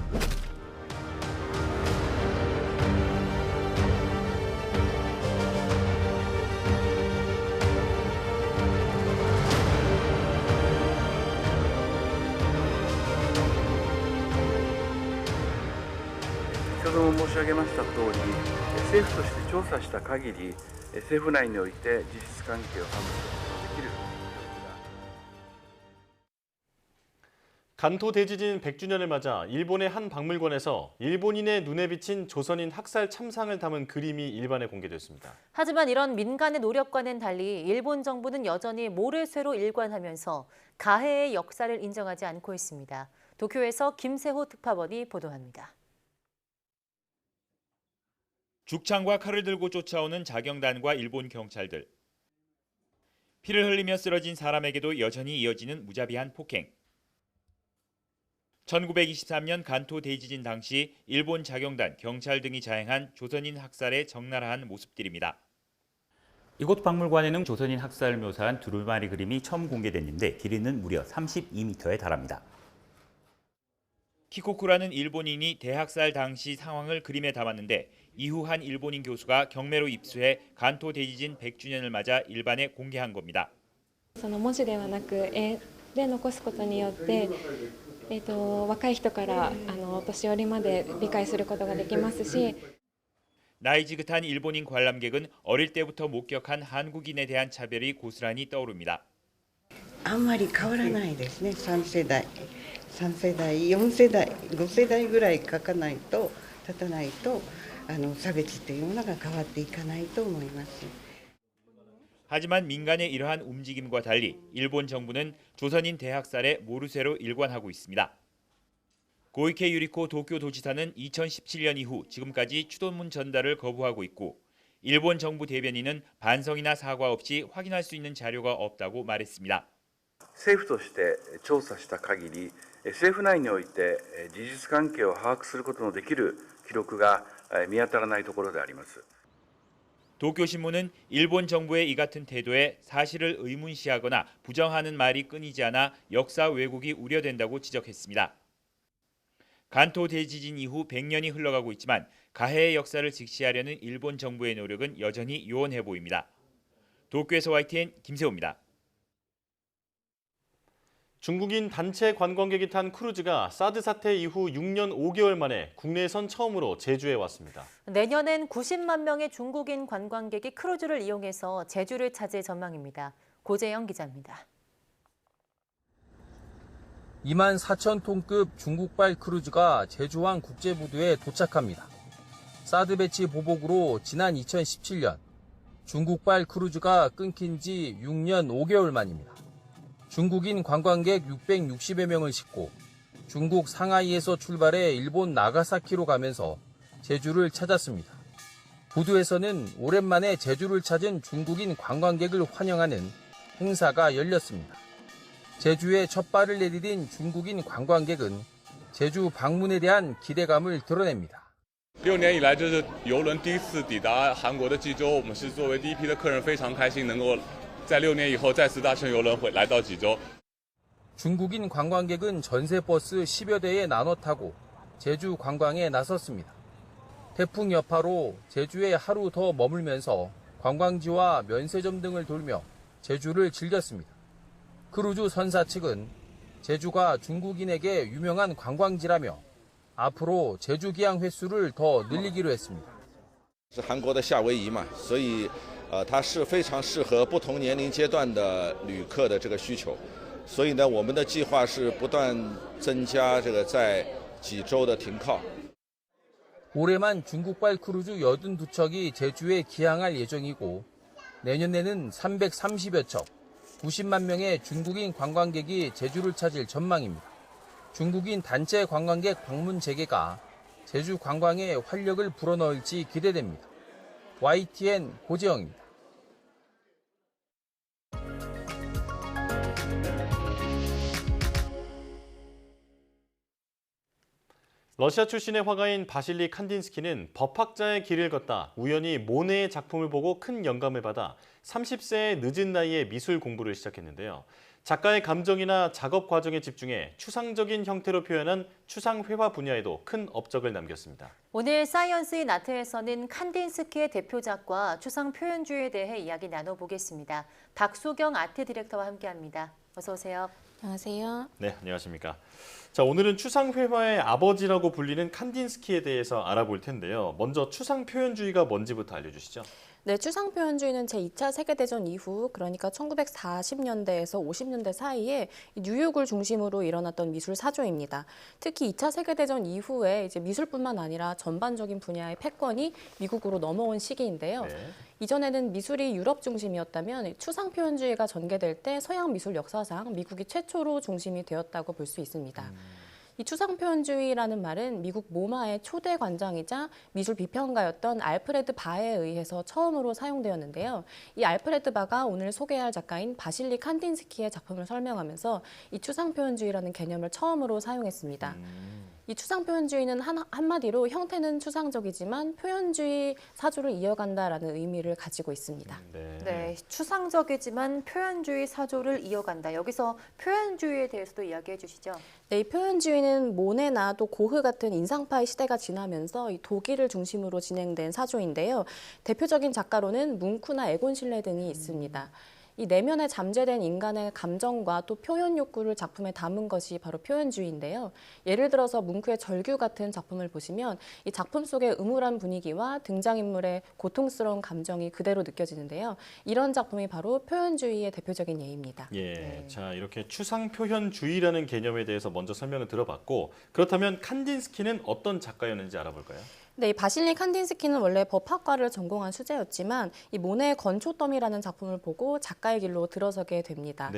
先ほども申し上げました通り、政府として調査した限り、政府内において実質関係を把握することができる。 간토 대지진 100주년을 맞아 일본의 한 박물관에서 일본인의 눈에 비친 조선인 학살 참상을 담은 그림이 일반에 공개됐습니다. 하지만 이런 민간의 노력과는 달리 일본 정부는 여전히 모래쇠로 일관하면서 가해의 역사를 인정하지 않고 있습니다. 도쿄에서 김세호 특파원이 보도합니다. 죽창과 칼을 들고 쫓아오는 자경단과 일본 경찰들. 피를 흘리며 쓰러진 사람에게도 여전히 이어지는 무자비한 폭행. 1923년 간토 대지진 당시 일본 자경단, 경찰 등이 자행한 조선인 학살의 적나라한 모습들입니다. 이곳 박물관에는 조선인 학살을 묘사한 두루마리 그림이 처음 공개됐는데 길이는 무려 32m에 달합니다. 키코쿠라는 일본인이 대학살 당시 상황을 그림에 담았는데 이후 한 일본인 교수가 경매로 입수해 간토 대지진 100주년을 맞아 일반에 공개한 겁니다. その文字ではなく絵で残すことによって、若い人からお年寄りまで理解することができますし 나이 지긋한 일본인 관람객은 어릴 때부터 목격한 한국인에 대한 차별이 고스란히 떠오릅니다. あんまり変わらないですね。3世代、4世代、5世代ぐらい経たないと差別というものが変わっていかないと思います。 하지만 민간의 이러한 움직임과 달리 일본 정부는 조선인 대학살에 모르쇠로 일관하고 있습니다. 고이케 유리코 도쿄도지사는 2017년 이후 지금까지 추도문 전달을 거부하고 있고 일본 정부 대변인은 반성이나 사과 없이 확인할 수 있는 자료가 없다고 말했습니다. 政府として調査した限り、政府内において事実関係を把握することのできる記録が見当たらないところであります。 도쿄신문은 일본 정부의 이 같은 태도에 사실을 의문시하거나 부정하는 말이 끊이지 않아 역사 왜곡이 우려된다고 지적했습니다. 간토 대지진 이후 100년이 흘러가고 있지만 가해의 역사를 직시하려는 일본 정부의 노력은 여전히 요원해 보입니다. 도쿄에서 YTN 김세호입니다. 중국인 단체 관광객이 탄 크루즈가 사드 사태 이후 6년 5개월 만에 국내선 처음으로 제주에 왔습니다. 내년엔 90만 명의 중국인 관광객이 크루즈를 이용해서 제주를 찾을 전망입니다. 고재영 기자입니다. 2만 4천 톤급 중국발 크루즈가 제주항 국제부두에 도착합니다. 사드 배치 보복으로 지난 2017년 중국발 크루즈가 끊긴 지 6년 5개월 만입니다. 중국인 관광객 660여 명을 싣고 중국 상하이에서 출발해 일본 나가사키로 가면서 제주를 찾았습니다. 부두에서는 오랜만에 제주를 찾은 중국인 관광객을 환영하는 행사가 열렸습니다. 제주에 첫 발을 내디딘 중국인 관광객은 제주 방문에 대한 기대감을 드러냅니다. 6年以来，这是邮轮第一次抵达韩国的济州，我们是作为第一批的客人，非常开心能够在6年以后再次搭乘邮轮来到济州。 중국인 관광객은 전세버스 10여 대에 나눠 타고 제주 관광에 나섰습니다. 태풍 여파로 제주에 하루 더 머물면서 관광지와 면세점 등을 돌며 제주를 즐겼습니다. 크루즈 선사 측은 제주가 중국인에게 유명한 관광지라며 앞으로 제주 기항 횟수를 더 늘리기로 했습니다. 是韩国的夏威夷嘛，所以它是非常适合不同年龄阶段的旅客的这个需求，所以呢，我们的计划是不断增加这个在济州的停靠。 올해만 중국발 크루즈 82척이 제주에 기항할 예정이고 내년에는 330여 척, 90만 명의 중국인 관광객이 제주를 찾을 전망입니다. 중국인 단체 관광객 방문 재개가 제주 관광에 활력을 불어넣을지 기대됩니다. YTN 고재영입니다. 러시아 출신의 화가인 바실리 칸딘스키는 법학자의 길을 걷다 우연히 모네의 작품을 보고 큰 영감을 받아 30세의 늦은 나이에 미술 공부를 시작했는데요. 작가의 감정이나 작업 과정에 집중해 추상적인 형태로 표현한 추상회화 분야에도 큰 업적을 남겼습니다. 오늘 사이언스 인 아트에서는 칸딘스키의 대표작과 추상 표현주의에 대해 이야기 나눠보겠습니다. 박소경 아트 디렉터와 함께합니다. 어서 오세요. 안녕하세요. 네, 안녕하십니까. 자, 오늘은 추상회화의 아버지라고 불리는 칸딘스키에 대해서 알아볼 텐데요. 먼저 추상 표현주의가 뭔지부터 알려주시죠. 네, 추상표현주의는 제2차 세계대전 이후 그러니까 1940년대에서 50년대 사이에 뉴욕을 중심으로 일어났던 미술 사조입니다. 특히 2차 세계대전 이후에 이제 미술뿐만 아니라 전반적인 분야의 패권이 미국으로 넘어온 시기인데요. 네. 이전에는 미술이 유럽 중심이었다면 추상표현주의가 전개될 때 서양 미술 역사상 미국이 최초로 중심이 되었다고 볼 수 있습니다. 이 추상표현주의라는 말은 미국 모마의 초대 관장이자 미술 비평가였던 알프레드 바에 의해서 처음으로 사용되었는데요. 이 알프레드 바가 오늘 소개할 작가인 바실리 칸딘스키의 작품을 설명하면서 이 추상표현주의라는 개념을 처음으로 사용했습니다. 이 이 추상 표현주의는 한마디로 형태는 추상적이지만 표현주의 사조를 이어간다라는 의미를 가지고 있습니다. 네, 추상적이지만 표현주의 사조를 이어간다. 여기서 표현주의에 대해서도 이야기해 주시죠. 네, 이 표현주의는 모네나 또 고흐 같은 인상파의 시대가 지나면서 이 독일을 중심으로 진행된 사조인데요. 대표적인 작가로는 뭉크나 에곤 실레 등이 있습니다. 이 내면에 잠재된 인간의 감정과 또 표현 욕구를 작품에 담은 것이 바로 표현주의인데요. 예를 들어서 뭉크의 절규 같은 작품을 보시면 이 작품 속의 음울한 분위기와 등장인물의 고통스러운 감정이 그대로 느껴지는데요. 이런 작품이 바로 표현주의의 대표적인 예입니다. 예, 자 이렇게 추상 표현주의라는 개념에 대해서 먼저 설명을 들어봤고 그렇다면 칸딘스키는 어떤 작가였는지 알아볼까요? 네, 이 바실리 칸딘스키는 원래 법학과를 전공한 수재였지만 이 모네의 건초더미라는 작품을 보고 작가의 길로 들어서게 됩니다.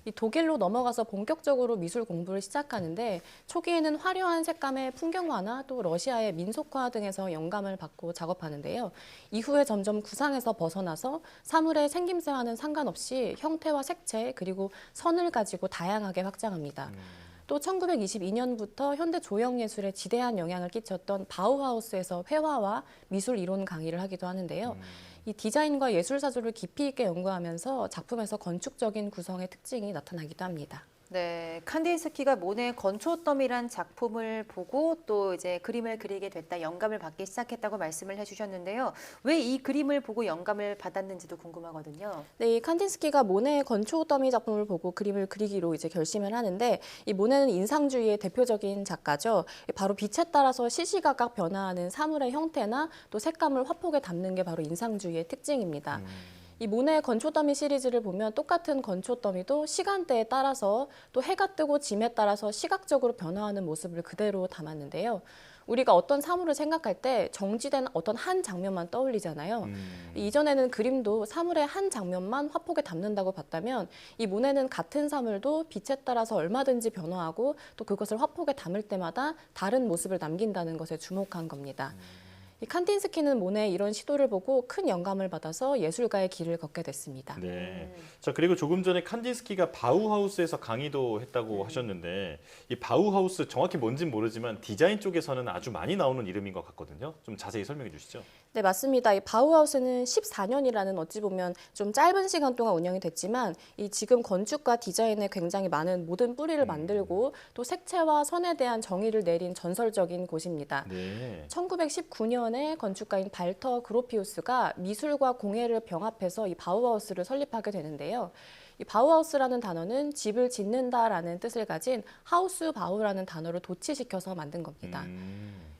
이 독일로 넘어가서 본격적으로 미술 공부를 시작하는데 초기에는 화려한 색감의 풍경화나 또 러시아의 민속화 등에서 영감을 받고 작업하는데요. 이후에 점점 구상에서 벗어나서 사물의 생김새와는 상관없이 형태와 색채 그리고 선을 가지고 다양하게 확장합니다. 또 1922년부터 현대 조형예술에 지대한 영향을 끼쳤던 바우하우스에서 회화와 미술 이론 강의를 하기도 하는데요. 이 디자인과 예술 사조를 깊이 있게 연구하면서 작품에서 건축적인 구성의 특징이 나타나기도 합니다. 네, 칸딘스키가 모네의 건초더미란 작품을 보고 또 이제 그림을 그리게 됐다, 영감을 받기 시작했다고 말씀을 해주셨는데요. 왜 이 그림을 보고 영감을 받았는지도 궁금하거든요. 네, 이 칸딘스키가 모네의 건초더미 작품을 보고 그림을 그리기로 이제 결심을 하는데 이 모네는 인상주의의 대표적인 작가죠. 바로 빛에 따라서 시시각각 변화하는 사물의 형태나 또 색감을 화폭에 담는 게 바로 인상주의의 특징입니다. 이 모네의 건초더미 시리즈를 보면 똑같은 건초더미도 시간대에 따라서 또 해가 뜨고 짐에 따라서 시각적으로 변화하는 모습을 그대로 담았는데요. 우리가 어떤 사물을 생각할 때 정지된 어떤 한 장면만 떠올리잖아요. 이전에는 그림도 사물의 한 장면만 화폭에 담는다고 봤다면 이 모네는 같은 사물도 빛에 따라서 얼마든지 변화하고 또 그것을 화폭에 담을 때마다 다른 모습을 남긴다는 것에 주목한 겁니다. 이 칸딘스키는 모네의 이런 시도를 보고 큰 영감을 받아서 예술가의 길을 걷게 됐습니다. 네. 자 그리고 조금 전에 칸딘스키가 바우하우스에서 강의도 했다고 하셨는데 이 바우하우스 정확히 뭔진 모르지만 디자인 쪽에서는 아주 많이 나오는 이름인 것 같거든요. 좀 자세히 설명해 주시죠. 네, 맞습니다. 이 바우하우스는 14년이라는 어찌 보면 좀 짧은 시간 동안 운영이 됐지만 이 지금 건축과 디자인에 굉장히 많은 모든 뿌리를 만들고 또 색채와 선에 대한 정의를 내린 전설적인 곳입니다. 1919년에 건축가인 발터 그로피우스가 미술과 공예를 병합해서 이 바우하우스를 설립하게 되는데요. 이 바우하우스라는 단어는 집을 짓는다라는 뜻을 가진 하우스 바우라는 단어를 도치시켜서 만든 겁니다.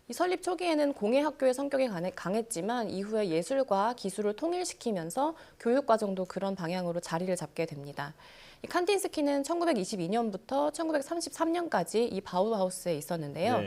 이 설립 초기에는 공예학교의 성격이 강했지만 이후에 예술과 기술을 통일시키면서 교육과정도 그런 방향으로 자리를 잡게 됩니다. 이 칸딘스키는 1922년부터 1933년까지 이 바우하우스에 있었는데요.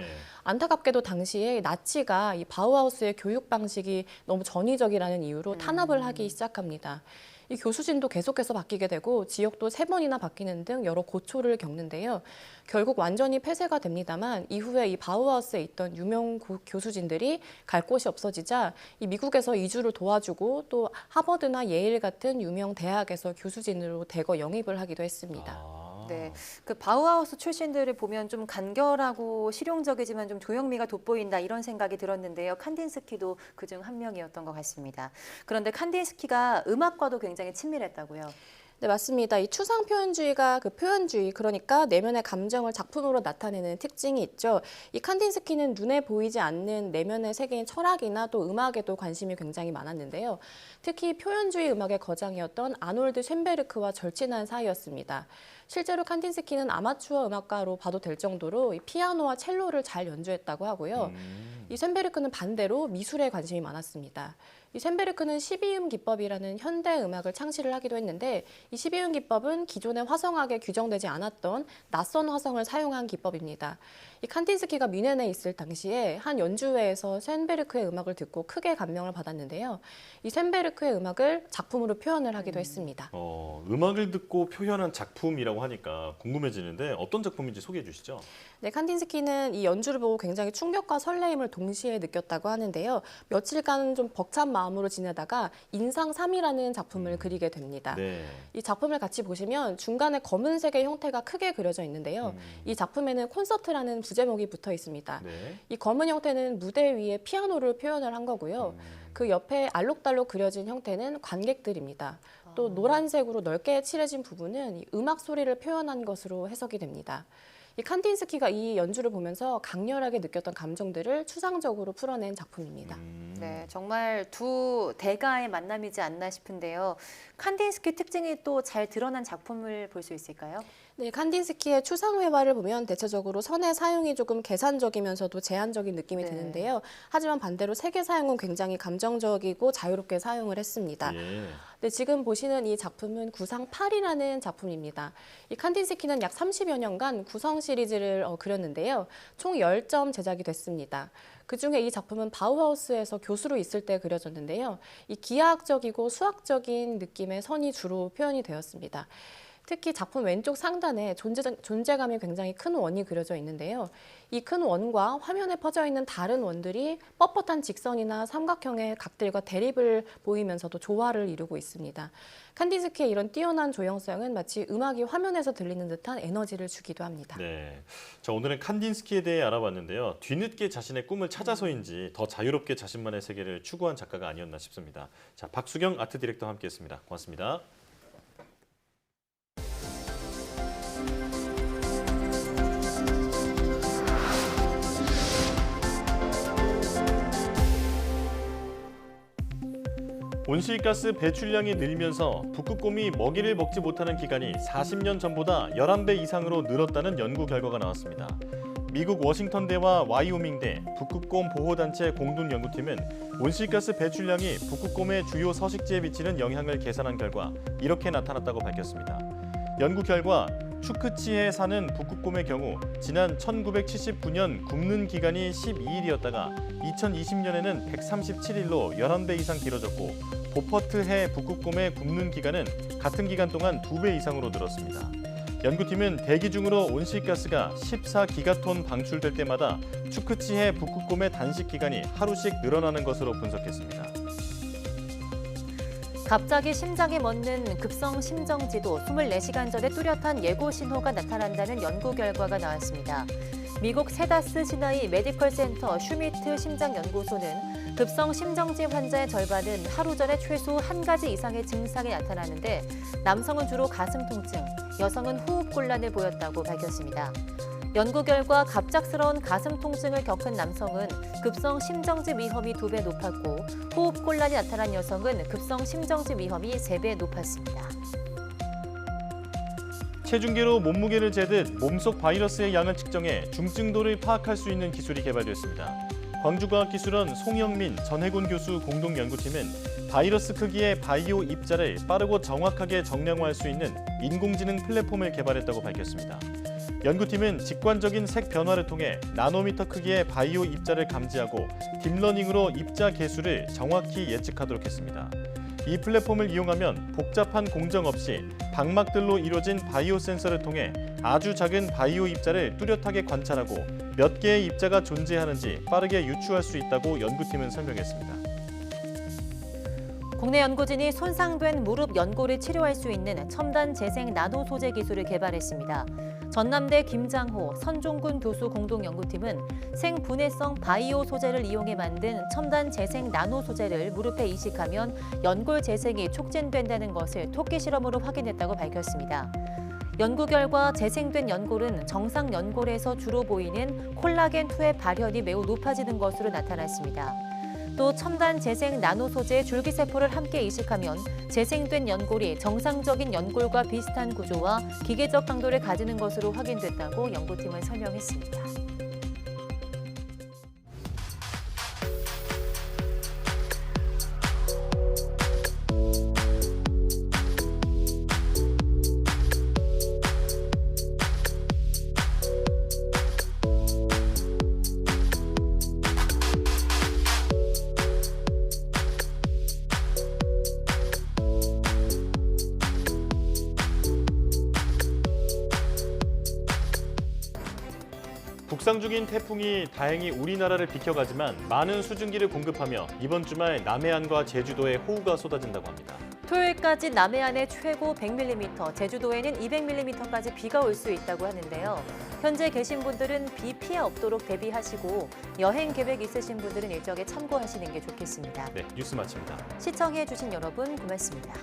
안타깝게도 당시에 나치가 이 바우하우스의 교육 방식이 너무 전위적이라는 이유로 탄압을 하기 시작합니다. 이 교수진도 계속해서 바뀌게 되고 지역도 3번이나 바뀌는 등 여러 고초를 겪는데요. 결국 완전히 폐쇄가 됩니다만 이후에 이 바우하우스에 있던 유명 교수진들이 갈 곳이 없어지자 이 미국에서 이주를 도와주고 또 하버드나 예일 같은 유명 대학에서 교수진으로 대거 영입을 하기도 했습니다. 네, 그 바우하우스 출신들을 보면 좀 간결하고 실용적이지만 좀 조형미가 돋보인다 이런 생각이 들었는데요. 칸딘스키도 그중 한 명이었던 것 같습니다. 그런데 칸딘스키가 음악과도 굉장히 친밀했다고요. 네, 맞습니다. 이 추상 표현주의가 그 표현주의, 그러니까 내면의 감정을 작품으로 나타내는 특징이 있죠. 이 칸딘스키는 눈에 보이지 않는 내면의 세계인 철학이나 또 음악에도 관심이 굉장히 많았는데요. 특히 표현주의 음악의 거장이었던 아놀드 쇤베르크와 절친한 사이였습니다. 실제로 칸딘스키는 아마추어 음악가로 봐도 될 정도로 이 피아노와 첼로를 잘 연주했다고 하고요. 이 쇤베르크는 반대로 미술에 관심이 많았습니다. 이 쇤베르크는 12음 기법이라는 현대 음악을 창시를 하기도 했는데 이 12음 기법은 기존에 화성학에 규정되지 않았던 낯선 화성을 사용한 기법입니다. 이 칸딘스키가 뮌헨에 있을 당시에 한 연주회에서 쇤베르크의 음악을 듣고 크게 감명을 받았는데요. 이 쇤베르크의 음악을 작품으로 표현을 하기도 했습니다. 음악을 듣고 표현한 작품이라고 하니까 궁금해지는데 어떤 작품인지 소개해 주시죠. 네, 칸딘스키는 이 연주를 보고 굉장히 충격과 설레임을 동시에 느꼈다고 하는데요. 며칠간 좀 벅찬 마음으로 지내다가 인상 3이라는 작품을 그리게 됩니다. 네. 이 작품을 같이 보시면 중간에 검은색의 형태가 크게 그려져 있는데요. 이 작품에는 콘서트라는 부제목이 붙어 있습니다. 네. 이 검은 형태는 무대 위에 피아노를 표현을 한 거고요. 그 옆에 알록달록 그려진 형태는 관객들입니다. 또 노란색으로 넓게 칠해진 부분은 이 음악 소리를 표현한 것으로 해석이 됩니다. 이 칸딘스키가 이 연주를 보면서 강렬하게 느꼈던 감정들을 추상적으로 풀어낸 작품입니다. 네, 정말 두 대가의 만남이지 않나 싶은데요. 칸딘스키 특징이 또 잘 드러난 작품을 볼 수 있을까요? 네, 칸딘스키의 추상 회화를 보면 대체적으로 선의 사용이 조금 계산적이면서도 제한적인 느낌이 드는데요. 하지만 반대로 색의 사용은 굉장히 감정적이고 자유롭게 사용을 했습니다. 네, 지금 보시는 이 작품은 구상 8이라는 작품입니다. 이 칸딘스키는 약 30여 년간 구성 시리즈를 그렸는데요. 총 10점 제작이 됐습니다. 그중에 이 작품은 바우하우스에서 교수로 있을 때 그려졌는데요. 이 기하학적이고 수학적인 느낌의 선이 주로 표현이 되었습니다. 특히 작품 왼쪽 상단에 존재감이 굉장히 큰 원이 그려져 있는데요. 이 큰 원과 화면에 퍼져 있는 다른 원들이 뻣뻣한 직선이나 삼각형의 각들과 대립을 보이면서도 조화를 이루고 있습니다. 칸딘스키의 이런 뛰어난 조형성은 마치 음악이 화면에서 들리는 듯한 에너지를 주기도 합니다. 네, 자, 오늘은 칸딘스키에 대해 알아봤는데요. 뒤늦게 자신의 꿈을 찾아서인지 더 자유롭게 자신만의 세계를 추구한 작가가 아니었나 싶습니다. 자, 박수경 아트 디렉터와 함께했습니다. 고맙습니다. 온실가스 배출량이 늘면서 북극곰이 먹이를 먹지 못하는 기간이 40년 전보다 11배 이상으로 늘었다는 연구 결과가 나왔습니다. 미국 워싱턴대와 와이오밍대 북극곰 보호단체 공동연구팀은 온실가스 배출량이 북극곰의 주요 서식지에 미치는 영향을 계산한 결과 이렇게 나타났다고 밝혔습니다. 연구 결과 추크치에 사는 북극곰의 경우 지난 1979년 굶는 기간이 12일이었다가 2020년에는 137일로 11배 이상 길어졌고 보퍼트해 북극곰의 굶는 기간은 같은 기간 동안 2배 이상으로 늘었습니다. 연구팀은 대기 중으로 온실가스가 14기가톤 방출될 때마다 추크치해 북극곰의 단식 기간이 하루씩 늘어나는 것으로 분석했습니다. 갑자기 심장이 멎는 급성 심정지도 24시간 전에 뚜렷한 예고 신호가 나타난다는 연구 결과가 나왔습니다. 미국 세다스 시나이 메디컬 센터 슈미트 심장연구소는 급성 심정지 환자의 절반은 하루 전에 최소 한 가지 이상의 증상이 나타나는데 남성은 주로 가슴 통증, 여성은 호흡곤란을 보였다고 밝혔습니다. 연구 결과 갑작스러운 가슴 통증을 겪은 남성은 급성 심정지 위험이 2배 높았고 호흡곤란이 나타난 여성은 급성 심정지 위험이 3배 높았습니다. 체중계로 몸무게를 재듯 몸속 바이러스의 양을 측정해 중증도를 파악할 수 있는 기술이 개발됐습니다. 광주과학기술원 송영민, 전혜곤 교수 공동연구팀은 바이러스 크기의 바이오 입자를 빠르고 정확하게 정량화할 수 있는 인공지능 플랫폼을 개발했다고 밝혔습니다. 연구팀은 직관적인 색 변화를 통해 나노미터 크기의 바이오 입자를 감지하고 딥러닝으로 입자 개수를 정확히 예측하도록 했습니다. 이 플랫폼을 이용하면 복잡한 공정 없이 방막들로 이루어진 바이오 센서를 통해 아주 작은 바이오 입자를 뚜렷하게 관찰하고 몇 개의 입자가 존재하는지 빠르게 유추할 수 있다고 연구팀은 설명했습니다. 국내 연구진이 손상된 무릎 연골을 치료할 수 있는 첨단 재생 나노 소재 기술을 개발했습니다. 전남대 김장호, 선종군 교수 공동연구팀은 생분해성 바이오 소재를 이용해 만든 첨단 재생 나노 소재를 무릎에 이식하면 연골 재생이 촉진된다는 것을 토끼 실험으로 확인했다고 밝혔습니다. 연구 결과 재생된 연골은 정상 연골에서 주로 보이는 콜라겐2의 발현이 매우 높아지는 것으로 나타났습니다. 또 첨단 재생 나노 소재의 줄기세포를 함께 이식하면 재생된 연골이 정상적인 연골과 비슷한 구조와 기계적 강도를 가지는 것으로 확인됐다고 연구팀은 설명했습니다. 북상 중인 태풍이 다행히 우리나라를 비켜가지만 많은 수증기를 공급하며 이번 주말 남해안과 제주도에 호우가 쏟아진다고 합니다. 토요일까지 남해안에 최고 100mm, 제주도에는 200mm까지 비가 올 수 있다고 하는데요. 현재 계신 분들은 비 피해 없도록 대비하시고 여행 계획 있으신 분들은 일정에 참고하시는 게 좋겠습니다. 네, 뉴스 마칩니다. 시청해주신 여러분 고맙습니다.